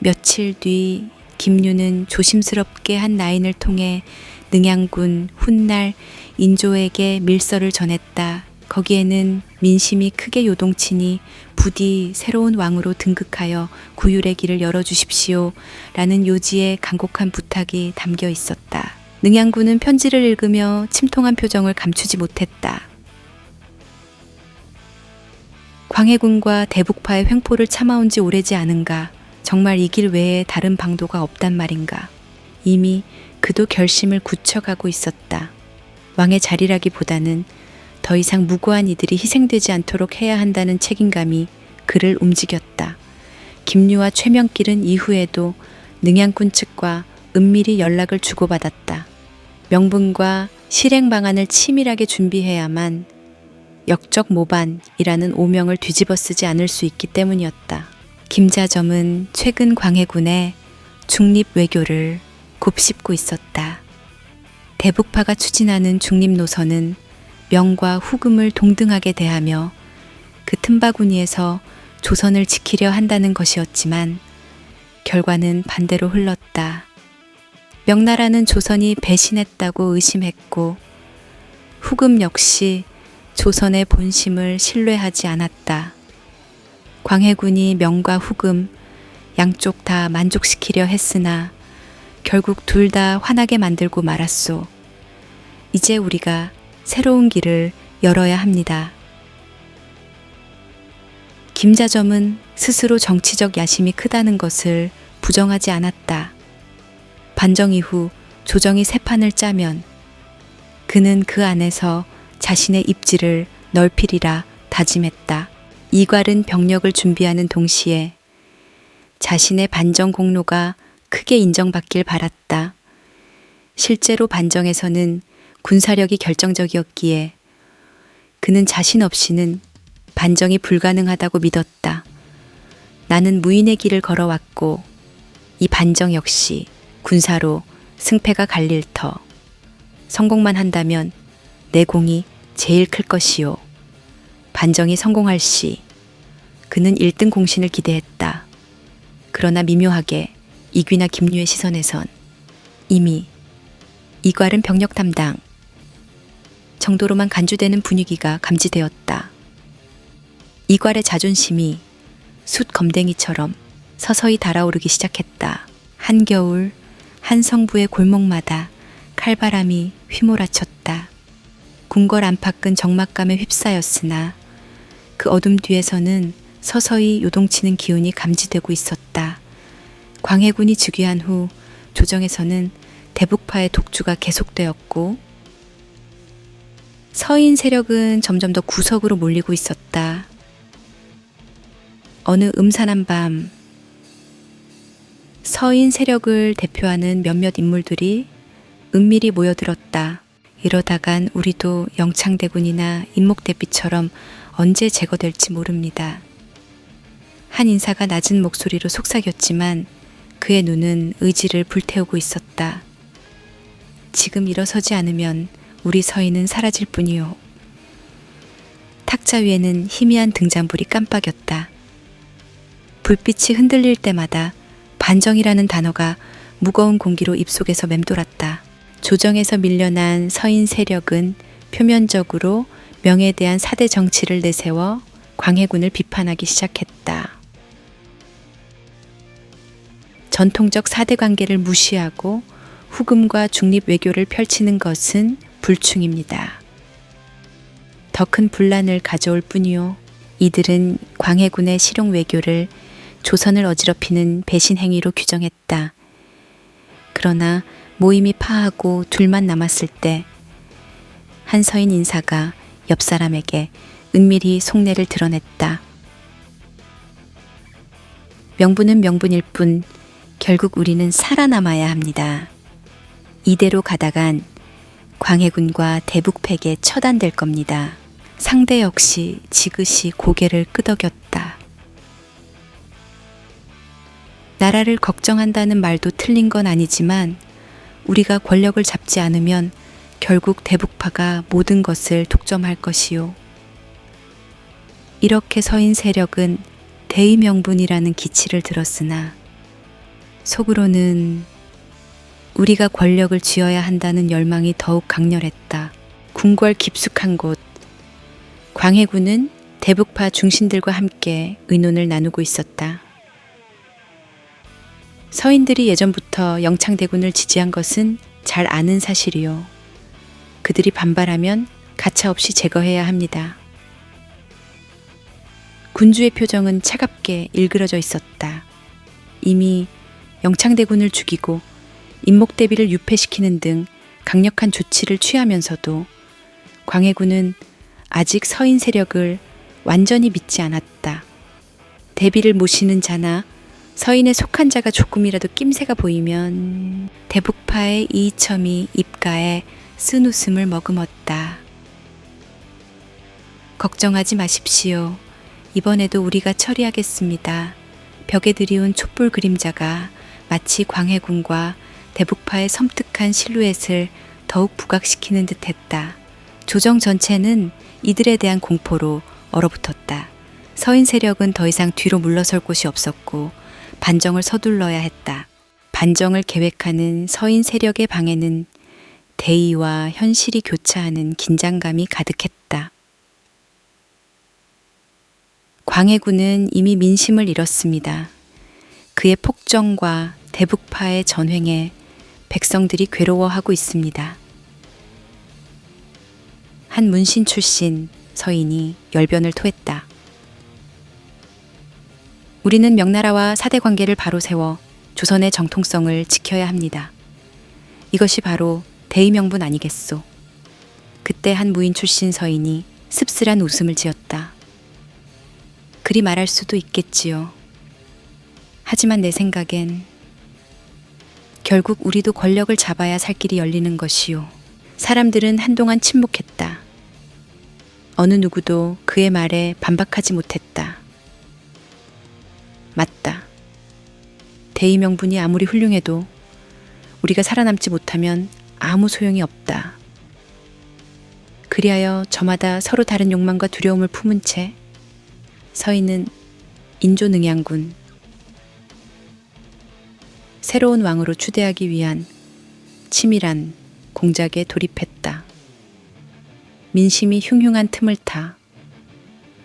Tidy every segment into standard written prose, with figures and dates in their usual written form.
며칠 뒤 김유는 조심스럽게 한 라인을 통해 능양군 훗날 인조에게 밀서를 전했다. 거기에는 민심이 크게 요동치니 부디 새로운 왕으로 등극하여 구율의 길을 열어주십시오 라는 요지의 간곡한 부탁이 담겨 있었다. 능양군은 편지를 읽으며 침통한 표정을 감추지 못했다. 광해군과 대북파의 횡포를 참아온 지 오래지 않은가. 정말 이 길 외에 다른 방도가 없단 말인가. 이미 그도 결심을 굳혀가고 있었다. 왕의 자리라기보다는 더 이상 무고한 이들이 희생되지 않도록 해야 한다는 책임감이 그를 움직였다. 김유와 최명길은 이후에도 능양군 측과 은밀히 연락을 주고받았다. 명분과 실행 방안을 치밀하게 준비해야만 역적 모반이라는 오명을 뒤집어 쓰지 않을 수 있기 때문이었다. 김자점은 최근 광해군의 중립 외교를 곱씹고 있었다. 대북파가 추진하는 중립 노선은 명과 후금을 동등하게 대하며 그 틈바구니에서 조선을 지키려 한다는 것이었지만 결과는 반대로 흘렀다. 명나라는 조선이 배신했다고 의심했고 후금 역시 조선의 본심을 신뢰하지 않았다. 광해군이 명과 후금 양쪽 다 만족시키려 했으나 결국 둘 다 화나게 만들고 말았소. 이제 우리가 새로운 길을 열어야 합니다. 김자점은 스스로 정치적 야심이 크다는 것을 부정하지 않았다. 반정 이후 조정이 새 판을 짜면 그는 그 안에서 자신의 입지를 넓히리라 다짐했다. 이괄은 병력을 준비하는 동시에 자신의 반정 공로가 크게 인정받길 바랐다. 실제로 반정에서는 군사력이 결정적이었기에 그는 자신 없이는 반정이 불가능하다고 믿었다. 나는 무인의 길을 걸어왔고 이 반정 역시 군사로 승패가 갈릴 터. 성공만 한다면 내 공이 제일 클 것이요. 반정이 성공할 시 그는 1등 공신을 기대했다. 그러나 미묘하게 이귀나 김유의 시선에선 이미 이괄은 병력 담당 정도로만 간주되는 분위기가 감지되었다. 이괄의 자존심이 숯 검댕이처럼 서서히 달아오르기 시작했다. 한겨울 한 성부의 골목마다 칼바람이 휘몰아쳤다. 궁궐 안팎은 적막감에 휩싸였으나 그 어둠 뒤에서는 서서히 요동치는 기운이 감지되고 있었다. 광해군이 즉위한 후 조정에서는 대북파의 독주가 계속되었고 서인 세력은 점점 더 구석으로 몰리고 있었다. 어느 음산한 밤 서인 세력을 대표하는 몇몇 인물들이 은밀히 모여들었다. 이러다간 우리도 영창대군이나 임목대비처럼 언제 제거될지 모릅니다. 한 인사가 낮은 목소리로 속삭였지만 그의 눈은 의지를 불태우고 있었다. 지금 일어서지 않으면 우리 서인은 사라질 뿐이요. 탁자 위에는 희미한 등잔불이 깜빡였다. 불빛이 흔들릴 때마다 반정이라는 단어가 무거운 공기로 입속에서 맴돌았다. 조정에서 밀려난 서인 세력은 표면적으로 명에 대한 사대 정치를 내세워 광해군을 비판하기 시작했다. 전통적 사대 관계를 무시하고 후금과 중립 외교를 펼치는 것은 불충입니다. 더 큰 분란을 가져올 뿐이요. 이들은 광해군의 실용 외교를 조선을 어지럽히는 배신 행위로 규정했다. 그러나 모임이 파하고 둘만 남았을 때 한 서인 인사가 옆 사람에게 은밀히 속내를 드러냈다. 명분은 명분일 뿐 결국 우리는 살아남아야 합니다. 이대로 가다간 광해군과 대북팩에 처단될 겁니다. 상대 역시 지그시 고개를 끄덕였다. 나라를 걱정한다는 말도 틀린 건 아니지만 우리가 권력을 잡지 않으면 결국 대북파가 모든 것을 독점할 것이요. 이렇게 서인 세력은 대의명분이라는 기치를 들었으나 속으로는 우리가 권력을 쥐어야 한다는 열망이 더욱 강렬했다. 궁궐 깊숙한 곳, 광해군은 대북파 중신들과 함께 의논을 나누고 있었다. 서인들이 예전부터 영창대군을 지지한 것은 잘 아는 사실이요. 그들이 반발하면 가차없이 제거해야 합니다. 군주의 표정은 차갑게 일그러져 있었다. 이미 영창대군을 죽이고 임목대비를 유폐시키는 등 강력한 조치를 취하면서도 광해군은 아직 서인 세력을 완전히 믿지 않았다. 대비를 모시는 자나 서인에 속한 자가 조금이라도 낌새가 보이면 대북파의 이이첨이 입가에 쓴 웃음을 머금었다. 걱정하지 마십시오. 이번에도 우리가 처리하겠습니다. 벽에 들이운 촛불 그림자가 마치 광해군과 대북파의 섬뜩한 실루엣을 더욱 부각시키는 듯했다. 조정 전체는 이들에 대한 공포로 얼어붙었다. 서인 세력은 더 이상 뒤로 물러설 곳이 없었고 반정을 서둘러야 했다. 반정을 계획하는 서인 세력의 방에는 대의와 현실이 교차하는 긴장감이 가득했다. 광해군은 이미 민심을 잃었습니다. 그의 폭정과 대북파의 전횡에 백성들이 괴로워하고 있습니다. 한 문신 출신 서인이 열변을 토했다. 우리는 명나라와 사대 관계를 바로 세워 조선의 정통성을 지켜야 합니다. 이것이 바로 대의명분 아니겠소. 그때 한 무인 출신 서인이 씁쓸한 웃음을 지었다. 그리 말할 수도 있겠지요. 하지만 내 생각엔 결국 우리도 권력을 잡아야 살 길이 열리는 것이요. 사람들은 한동안 침묵했다. 어느 누구도 그의 말에 반박하지 못했다. 맞다. 대의명분이 아무리 훌륭해도 우리가 살아남지 못하면 아무 소용이 없다. 그리하여 저마다 서로 다른 욕망과 두려움을 품은 채 서인은 인조능양군 새로운 왕으로 추대하기 위한 치밀한 공작에 돌입했다. 민심이 흉흉한 틈을 타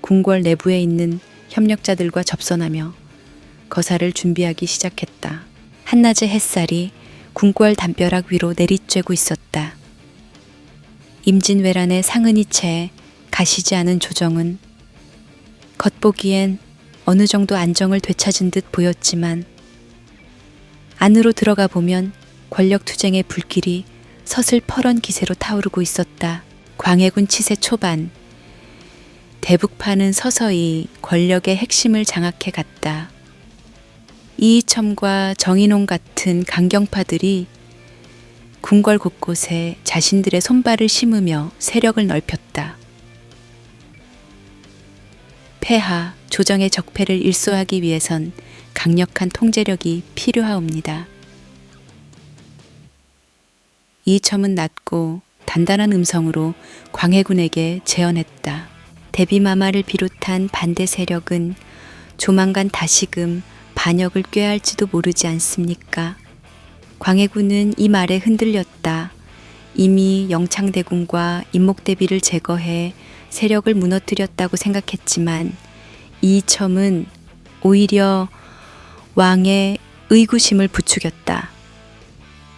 궁궐 내부에 있는 협력자들과 접선하며 거사를 준비하기 시작했다. 한낮의 햇살이 궁궐 담벼락 위로 내리쬐고 있었다. 임진왜란의 상흔이 채 가시지 않은 조정은 겉보기엔 어느 정도 안정을 되찾은 듯 보였지만 안으로 들어가 보면 권력투쟁의 불길이 서슬퍼런 기세로 타오르고 있었다. 광해군 치세 초반, 대북파는 서서히 권력의 핵심을 장악해 갔다. 이이첨과 정인홍 같은 강경파들이 궁궐 곳곳에 자신들의 손발을 심으며 세력을 넓혔다. 폐하, 조정의 적폐를 일소하기 위해선 강력한 통제력이 필요하옵니다. 이이첨은 낮고 단단한 음성으로 광해군에게 제언했다. 대비마마를 비롯한 반대 세력은 조만간 다시금 반역을 꾀할지도 모르지 않습니까? 광해군은 이 말에 흔들렸다. 이미 영창대군과 임목대비를 제거해 세력을 무너뜨렸다고 생각했지만 이이첨은 오히려 왕의 의구심을 부추겼다.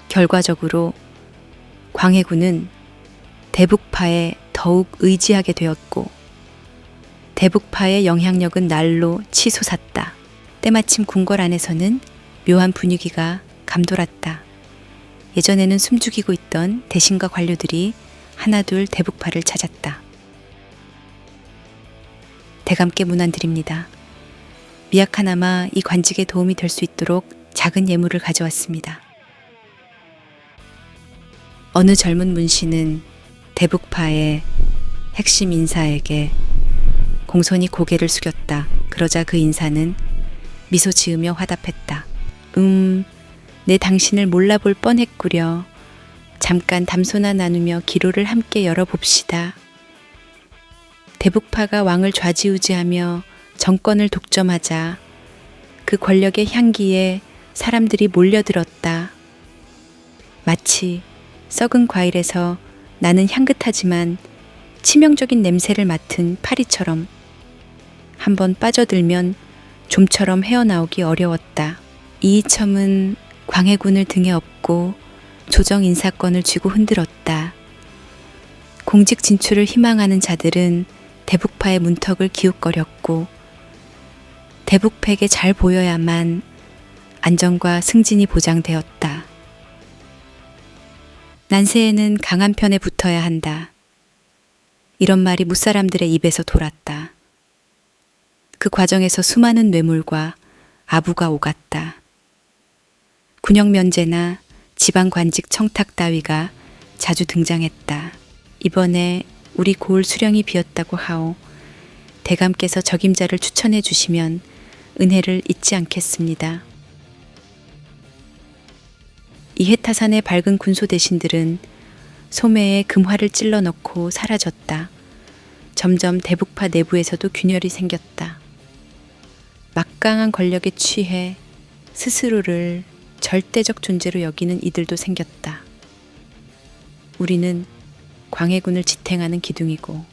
결과적으로 광해군은 대북파에 더욱 의지하게 되었고 대북파의 영향력은 날로 치솟았다. 때마침 궁궐 안에서는 묘한 분위기가 감돌았다. 예전에는 숨죽이고 있던 대신과 관료들이 하나둘 대북파를 찾았다. 대감께 문안드립니다. 미약하나마 이 관직에 도움이 될 수 있도록 작은 예물을 가져왔습니다. 어느 젊은 문신은 대북파의 핵심 인사에게 공손히 고개를 숙였다. 그러자 그 인사는 미소 지으며 화답했다. 내 당신을 몰라볼 뻔했구려. 잠깐 담소나 나누며 기로를 함께 열어봅시다. 대북파가 왕을 좌지우지하며 정권을 독점하자 그 권력의 향기에 사람들이 몰려들었다. 마치 썩은 과일에서 나는 향긋하지만 치명적인 냄새를 맡은 파리처럼 한번 빠져들면 좀처럼 헤어나오기 어려웠다. 이이첨은 광해군을 등에 업고 조정 인사권을 쥐고 흔들었다. 공직 진출을 희망하는 자들은 대북파의 문턱을 기웃거렸고 대북팩에 잘 보여야만 안정과 승진이 보장되었다. 난세에는 강한 편에 붙어야 한다. 이런 말이 무사람들의 입에서 돌았다. 그 과정에서 수많은 뇌물과 아부가 오갔다. 군역면제나 지방관직 청탁 따위가 자주 등장했다. 이번에 우리 고을 수령이 비었다고 하오. 대감께서 적임자를 추천해 주시면 은혜를 잊지 않겠습니다. 이해타산의 밝은 군소 대신들은 소매에 금화를 찔러 넣고 사라졌다. 점점 대북파 내부에서도 균열이 생겼다. 막강한 권력에 취해 스스로를 절대적 존재로 여기는 이들도 생겼다. 우리는 광해군을 지탱하는 기둥이고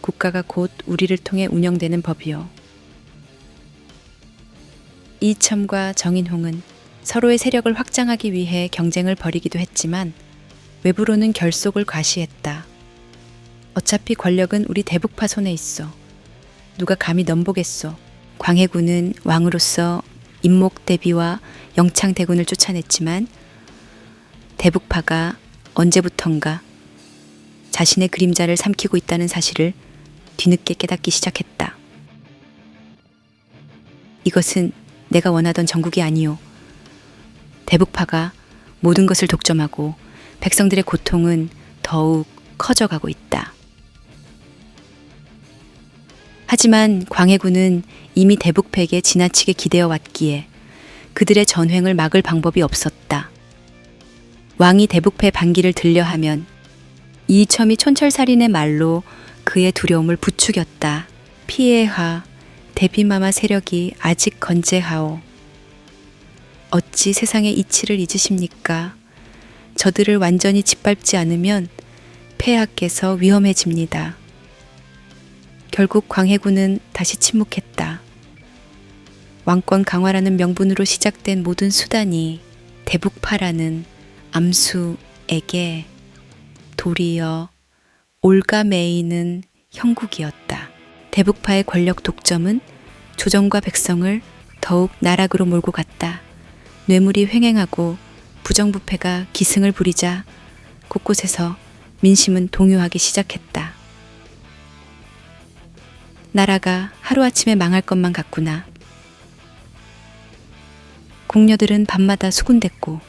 국가가 곧 우리를 통해 운영되는 법이요. 이첨과 정인홍은 서로의 세력을 확장하기 위해 경쟁을 벌이기도 했지만 외부로는 결속을 과시했다. 어차피 권력은 우리 대북파 손에 있어. 누가 감히 넘보겠소. 광해군은 왕으로서 임목대비와 영창대군을 쫓아냈지만 대북파가 언제부턴가 자신의 그림자를 삼키고 있다는 사실을 뒤늦게 깨닫기 시작했다. 이것은 내가 원하던 정국이 아니오. 대북파가 모든 것을 독점하고 백성들의 고통은 더욱 커져가고 있다. 하지만 광해군은 이미 대북팩에 지나치게 기대어 왔기에 그들의 전횡을 막을 방법이 없었다. 왕이 대북패 반기를 들려하면 이이첨이 촌철살인의 말로 그의 두려움을 부추겼다. 피해하 대비마마 세력이 아직 건재하오. 어찌 세상의 이치를 잊으십니까? 저들을 완전히 짓밟지 않으면 폐하께서 위험해집니다. 결국 광해군은 다시 침묵했다. 왕권 강화라는 명분으로 시작된 모든 수단이 대북파라는 암수에게 도리어 올가매이는 형국이었다. 대북파의 권력 독점은 조정과 백성을 더욱 나락으로 몰고 갔다. 뇌물이 횡행하고 부정부패가 기승을 부리자 곳곳에서 민심은 동요하기 시작했다. 나라가 하루아침에 망할 것만 같구나. 궁녀들은 밤마다 수군댔고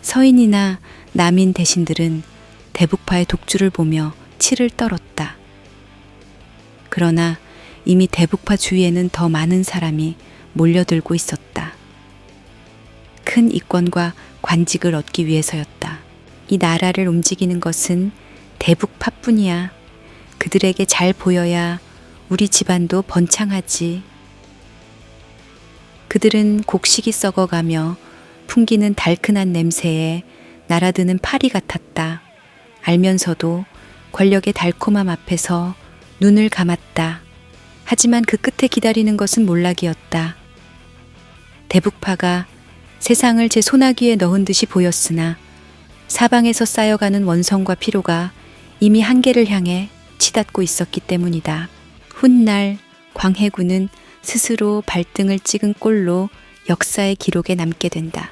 서인이나 남인 대신들은 대북파의 독주를 보며 치를 떨었다. 그러나 이미 대북파 주위에는 더 많은 사람이 몰려들고 있었다. 큰 이권과 관직을 얻기 위해서였다. 이 나라를 움직이는 것은 대북파뿐이야. 그들에게 잘 보여야 우리 집안도 번창하지. 그들은 곡식이 썩어가며 풍기는 달큰한 냄새에 날아드는 파리 같았다. 알면서도 권력의 달콤함 앞에서 눈을 감았다. 하지만 그 끝에 기다리는 것은 몰락이었다. 대북파가 세상을 제 소나기에 넣은 듯이 보였으나 사방에서 쌓여가는 원성과 피로가 이미 한계를 향해 치닫고 있었기 때문이다. 훗날 광해군은 스스로 발등을 찍은 꼴로 역사의 기록에 남게 된다.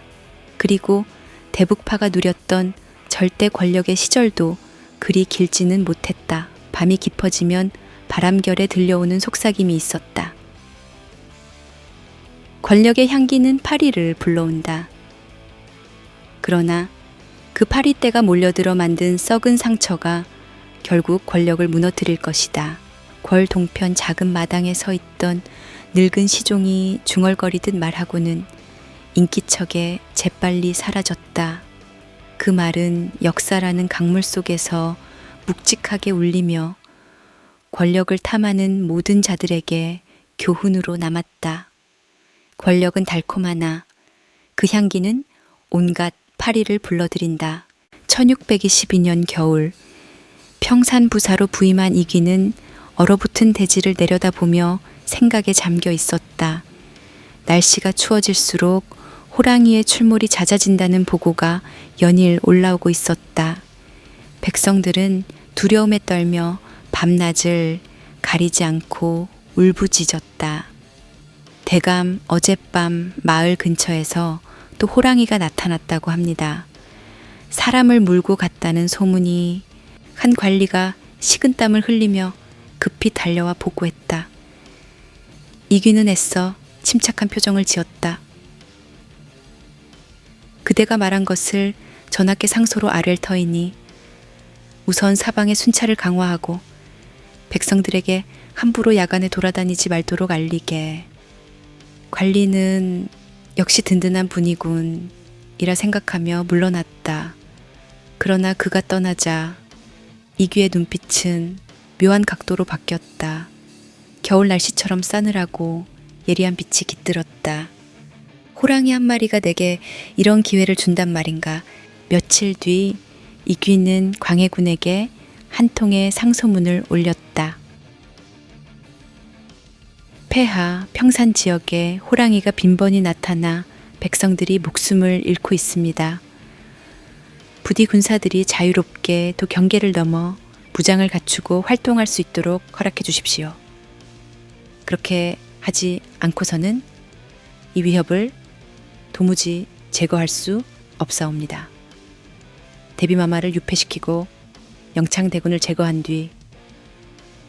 그리고 대북파가 누렸던 절대 권력의 시절도 그리 길지는 못했다. 밤이 깊어지면 바람결에 들려오는 속삭임이 있었다. 권력의 향기는 파리를 불러온다. 그러나 그 파리떼가 몰려들어 만든 썩은 상처가 결국 권력을 무너뜨릴 것이다. 궐 동편 작은 마당에 서 있던 늙은 시종이 중얼거리듯 말하고는 인기척에 재빨리 사라졌다. 그 말은 역사라는 강물 속에서 묵직하게 울리며 권력을 탐하는 모든 자들에게 교훈으로 남았다. 권력은 달콤하나 그 향기는 온갖 파리를 불러들인다. 1622년 겨울 평산부사로 부임한 이귀는 얼어붙은 대지를 내려다보며 생각에 잠겨 있었다. 날씨가 추워질수록 호랑이의 출몰이 잦아진다는 보고가 연일 올라오고 있었다. 백성들은 두려움에 떨며 밤낮을 가리지 않고 울부짖었다. 대감 어젯밤 마을 근처에서 또 호랑이가 나타났다고 합니다. 사람을 물고 갔다는 소문이 한 관리가 식은땀을 흘리며 급히 달려와 보고했다. 이귀는 애써 침착한 표정을 지었다. 그대가 말한 것을 전하께 상소로 아랠 터이니 우선 사방의 순찰을 강화하고 백성들에게 함부로 야간에 돌아다니지 말도록 알리게. 관리는 역시 든든한 분이군 이라 생각하며 물러났다. 그러나 그가 떠나자 이귀의 눈빛은 묘한 각도로 바뀌었다. 겨울 날씨처럼 싸늘하고 예리한 빛이 깃들었다. 호랑이 한 마리가 내게 이런 기회를 준단 말인가. 며칠 뒤 이귀는 광해군에게 한 통의 상소문을 올렸다. 폐하 평산 지역에 호랑이가 빈번히 나타나 백성들이 목숨을 잃고 있습니다. 부디 군사들이 자유롭게 또 경계를 넘어 무장을 갖추고 활동할 수 있도록 허락해 주십시오. 그렇게 하지 않고서는 이 위협을 도무지 제거할 수 없사옵니다. 대비마마를 유폐시키고 영창대군을 제거한 뒤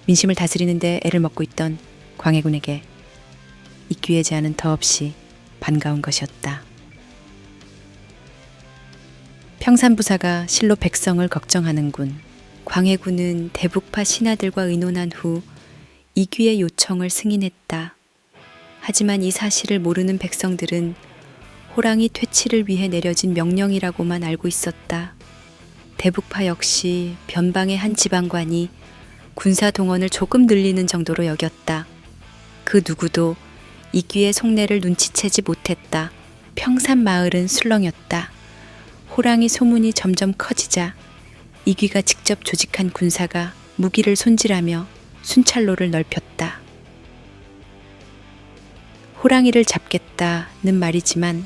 민심을 다스리는 데 애를 먹고 있던 광해군에게 이귀의 제안은 더없이 반가운 것이었다. 평산부사가 실로 백성을 걱정하는군. 광해군은 대북파 신하들과 의논한 후 이귀의 요청을 승인했다. 하지만 이 사실을 모르는 백성들은 호랑이 퇴치를 위해 내려진 명령이라고만 알고 있었다. 대북파 역시 변방의 한 지방관이 군사 동원을 조금 늘리는 정도로 여겼다. 그 누구도 이귀의 속내를 눈치채지 못했다. 평산 마을은 술렁였다. 호랑이 소문이 점점 커지자 이귀가 직접 조직한 군사가 무기를 손질하며 순찰로를 넓혔다. 호랑이를 잡겠다는 말이지만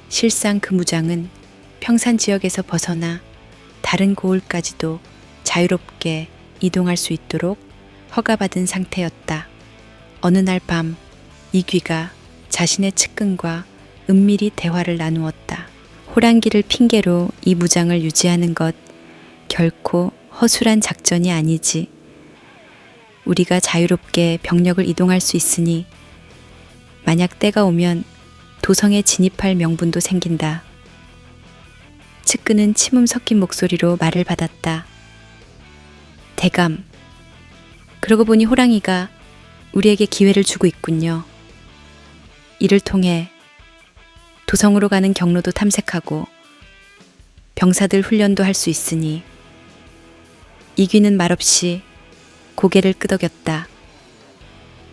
실상 그 무장은 평산 지역에서 벗어나 다른 고을까지도 자유롭게 이동할 수 있도록 허가받은 상태였다. 어느 날 밤 이귀가 자신의 측근과 은밀히 대화를 나누었다. 호랑기를 핑계로 이 무장을 유지하는 것 결코 허술한 작전이 아니지. 우리가 자유롭게 병력을 이동할 수 있으니 만약 때가 오면 도성에 진입할 명분도 생긴다. 측근은 침음 섞인 목소리로 말을 받았다. 대감, 그러고 보니 호랑이가 우리에게 기회를 주고 있군요. 이를 통해 도성으로 가는 경로도 탐색하고 병사들 훈련도 할 수 있으니. 이귀는 말없이 고개를 끄덕였다.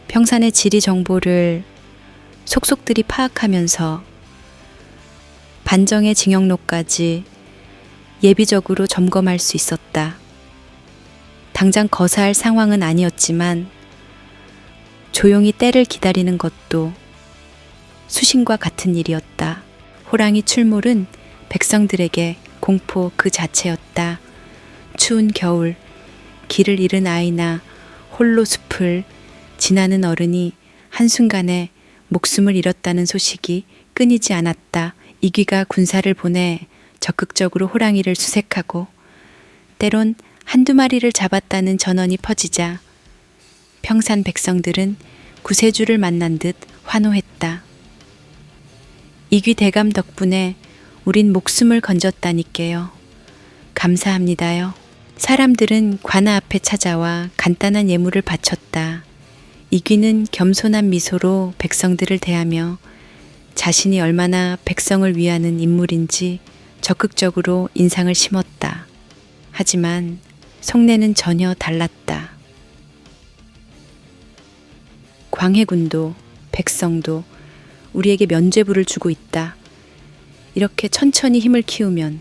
평산의 지리 정보를 속속들이 파악하면서 반정의 징역로까지 예비적으로 점검할 수 있었다. 당장 거사할 상황은 아니었지만 조용히 때를 기다리는 것도 수신과 같은 일이었다. 호랑이 출몰은 백성들에게 공포 그 자체였다. 추운 겨울, 길을 잃은 아이나 홀로 숲을 지나는 어른이 한순간에 목숨을 잃었다는 소식이 끊이지 않았다. 이귀가 군사를 보내 적극적으로 호랑이를 수색하고 때론 한두 마리를 잡았다는 전언이 퍼지자 평산 백성들은 구세주를 만난 듯 환호했다. 이귀 대감 덕분에 우린 목숨을 건졌다니까요. 감사합니다요. 사람들은 관아 앞에 찾아와 간단한 예물을 바쳤다. 이귀는 겸손한 미소로 백성들을 대하며 자신이 얼마나 백성을 위하는 인물인지 적극적으로 인상을 심었다. 하지만 속내는 전혀 달랐다. 광해군도 백성도 우리에게 면죄부를 주고 있다. 이렇게 천천히 힘을 키우면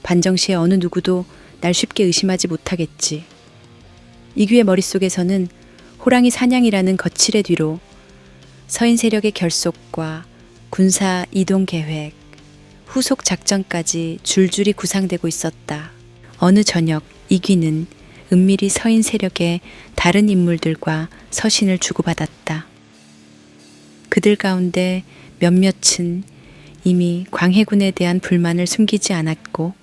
반정시에 어느 누구도 날 쉽게 의심하지 못하겠지. 이규의 머릿속에서는 호랑이 사냥이라는 거칠의 뒤로 서인 세력의 결속과 군사 이동 계획, 후속 작전까지 줄줄이 구상되고 있었다. 어느 저녁 이귀는 은밀히 서인 세력의 다른 인물들과 서신을 주고받았다. 그들 가운데 몇몇은 이미 광해군에 대한 불만을 숨기지 않았고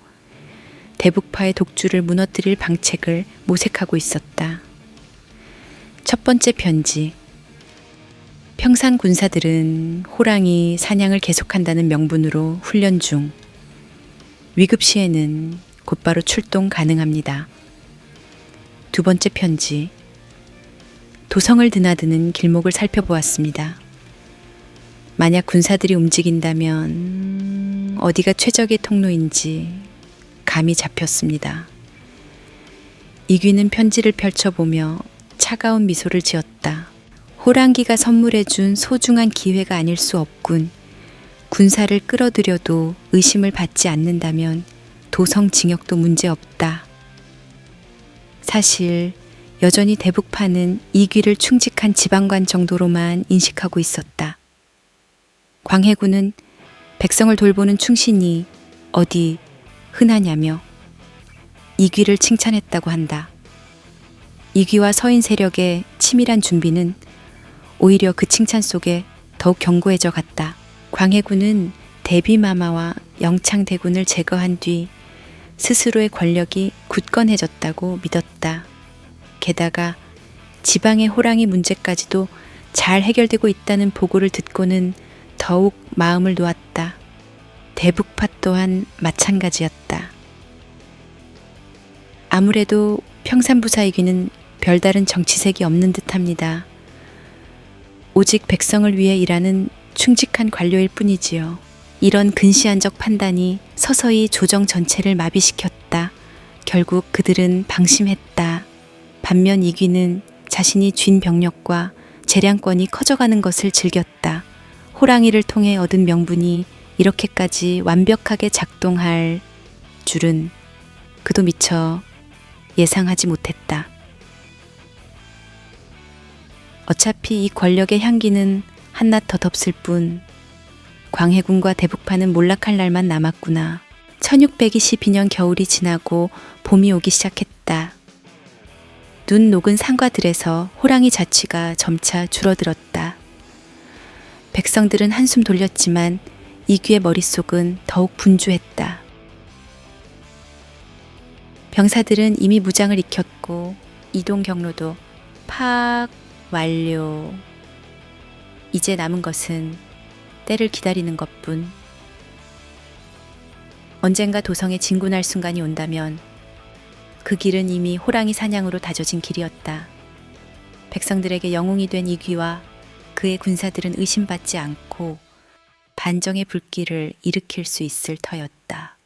대북파의 독주를 무너뜨릴 방책을 모색하고 있었다. 첫 번째 편지. 평상 군사들은 호랑이 사냥을 계속한다는 명분으로 훈련 중. 위급 시에는 곧바로 출동 가능합니다. 두 번째 편지. 도성을 드나드는 길목을 살펴보았습니다. 만약 군사들이 움직인다면 어디가 최적의 통로인지 감이 잡혔습니다. 이귀는 편지를 펼쳐보며 차가운 미소를 지었다. 호랑기가 선물해준 소중한 기회가 아닐 수 없군. 군사를 끌어들여도 의심을 받지 않는다면 도성 징역도 문제없다. 사실 여전히 대북파는 이귀를 충직한 지방관 정도로만 인식하고 있었다. 광해군은 백성을 돌보는 충신이 어디 흔하냐며 이귀를 칭찬했다고 한다. 이귀와 서인 세력의 치밀한 준비는 오히려 그 칭찬 속에 더욱 견고해져 갔다. 광해군은 대비마마와 영창대군을 제거한 뒤 스스로의 권력이 굳건해졌다고 믿었다. 게다가 지방의 호랑이 문제까지도 잘 해결되고 있다는 보고를 듣고는 더욱 마음을 놓았다. 대북파 또한 마찬가지였다. 아무래도 평산부사이귀는 별다른 정치색이 없는 듯합니다. 오직 백성을 위해 일하는 충직한 관료일 뿐이지요. 이런 근시안적 판단이 서서히 조정 전체를 마비시켰다. 결국 그들은 방심했다. 반면 이귀는 자신이 쥔 병력과 재량권이 커져가는 것을 즐겼다. 호랑이를 통해 얻은 명분이 이렇게까지 완벽하게 작동할 줄은 그도 미처 예상하지 못했다. 어차피 이 권력의 향기는 한낱 더 덮을 뿐 광해군과 대북파는 몰락할 날만 남았구나. 1622년 겨울이 지나고 봄이 오기 시작했다. 눈 녹은 산과들에서 호랑이 자취가 점차 줄어들었다. 백성들은 한숨 돌렸지만 이귀의 머릿속은 더욱 분주했다. 병사들은 이미 무장을 익혔고 이동 경로도 파악 완료. 이제 남은 것은 때를 기다리는 것뿐. 언젠가 도성에 진군할 순간이 온다면 그 길은 이미 호랑이 사냥으로 다져진 길이었다. 백성들에게 영웅이 된 이귀와 그의 군사들은 의심받지 않고 반정의 불길을 일으킬 수 있을 터였다.